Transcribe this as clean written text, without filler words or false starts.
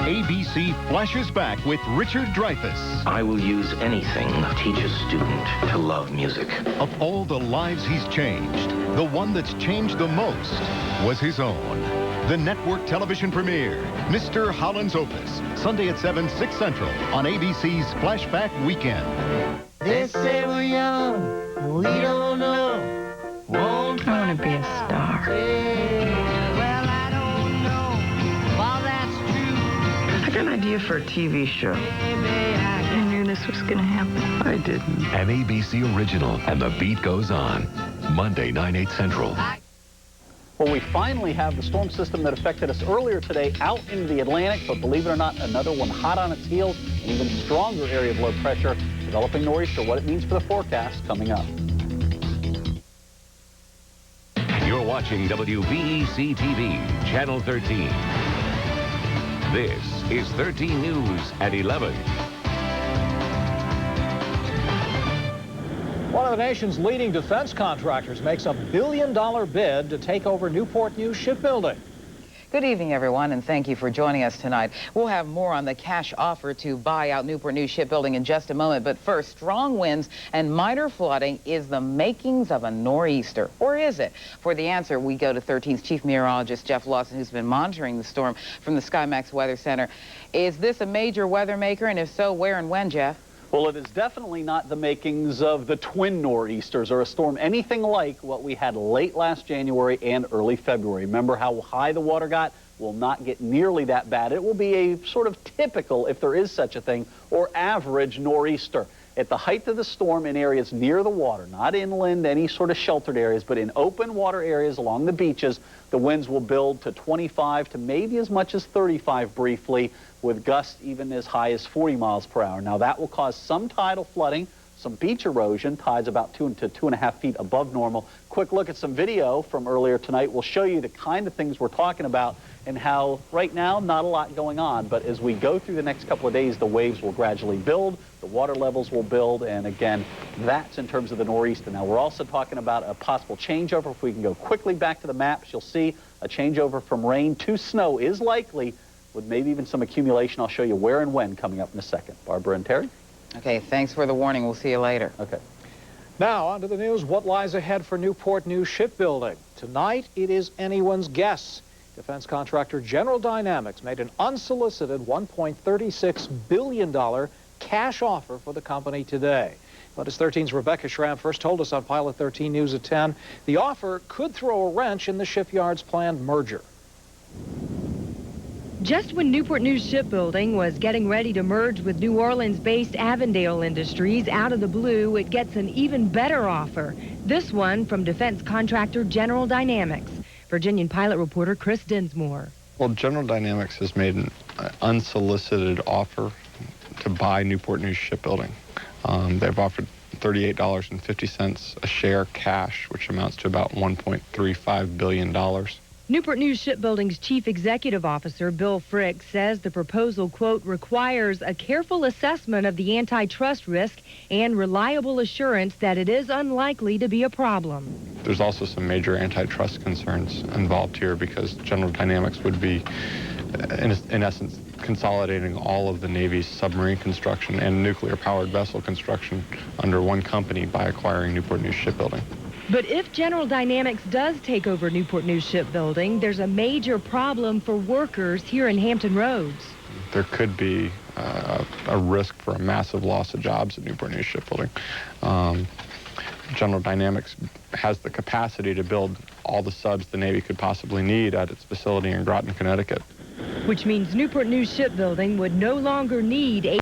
ABC flashes back with Richard Dreyfuss. I will use anything to teach a student to love music. Of all the lives he's changed, the one that's changed the most was his own. The network television premiere, Mr. Holland's Opus, Sunday at 7, 6 Central on ABC's Flashback Weekend. They say we're young, we don't know. Won't I want to be a star. Well, I don't know. Well, that's true. I got an idea for a TV show. I knew this was going to happen. I didn't. An ABC original, and the beat goes on. Monday, 9, 8 Central. Well, we finally have the storm system that affected us earlier today out into the Atlantic, but believe it or not, another one hot on its heels, an even stronger area of low pressure developing nor'easter. What it means for the forecast coming up. You're watching WVEC-TV, Channel 13. This is 13 News at 11. One of the nation's leading defense contractors makes a $1 billion bid to take over Newport News Shipbuilding. Good evening, everyone, and thank you for joining us tonight. We'll have more on the cash offer to buy out Newport News Shipbuilding in just a moment. But first, strong winds and minor flooding is the makings of a nor'easter. Or is it? For the answer, we go to 13's Chief Meteorologist Jeff Lawson, who's been monitoring the storm from the SkyMax Weather Center. Is this a major weather maker? And if so, where and when, Jeff? Well, it is definitely not the makings of the twin nor'easters or a storm anything like what we had late last January and early February. Remember how high the water got? Will not get nearly that bad. It will be a sort of typical, if there is such a thing, or average nor'easter. At the height of the storm in areas near the water, not inland, any sort of sheltered areas, but in open water areas along the beaches, the winds will build to 25 to maybe as much as 35 briefly, with gusts even as high as 40 miles per hour. Now that will cause some tidal flooding, some beach erosion, tides about 2 to 2.5 feet above normal. Quick look at some video from earlier tonight will show you the kind of things we're talking about and how right now not a lot going on, but as we go through the next couple of days, the waves will gradually build, the water levels will build, and again, that's in terms of the nor'easter. Now we're also talking about a possible changeover. If we can go quickly back to the maps, you'll see a changeover from rain to snow is likely, with maybe even some accumulation. I'll show you where and when coming up in a second. Barbara and Terry? Okay, thanks for the warning. We'll see you later. Okay. Now, on to the news. What lies ahead for Newport News Shipbuilding? Tonight, it is anyone's guess. Defense contractor General Dynamics made an unsolicited $1.36 billion cash offer for the company today. But as 13's Rebecca Schramm first told us on Pilot 13 News at 10, the offer could throw a wrench in the shipyard's planned merger. Just when Newport News Shipbuilding was getting ready to merge with New Orleans-based Avondale Industries, out of the blue, it gets an even better offer. This one from defense contractor General Dynamics. Virginian pilot reporter Chris Dinsmore. Well, General Dynamics has made an unsolicited offer to buy Newport News Shipbuilding. They've offered $38.50 a share cash, which amounts to about $1.35 billion. Newport News Shipbuilding's chief executive officer, Bill Frick, says the proposal, quote, requires a careful assessment of the antitrust risk and reliable assurance that it is unlikely to be a problem. There's also some major antitrust concerns involved here because General Dynamics would be, in essence, consolidating all of the Navy's submarine construction and nuclear-powered vessel construction under one company by acquiring Newport News Shipbuilding. But if General Dynamics does take over Newport News Shipbuilding, there's a major problem for workers here in Hampton Roads. There could be a risk for a massive loss of jobs at Newport News Shipbuilding. General Dynamics has the capacity to build all the subs the Navy could possibly need at its facility in Groton, Connecticut. Which means Newport News Shipbuilding would no longer need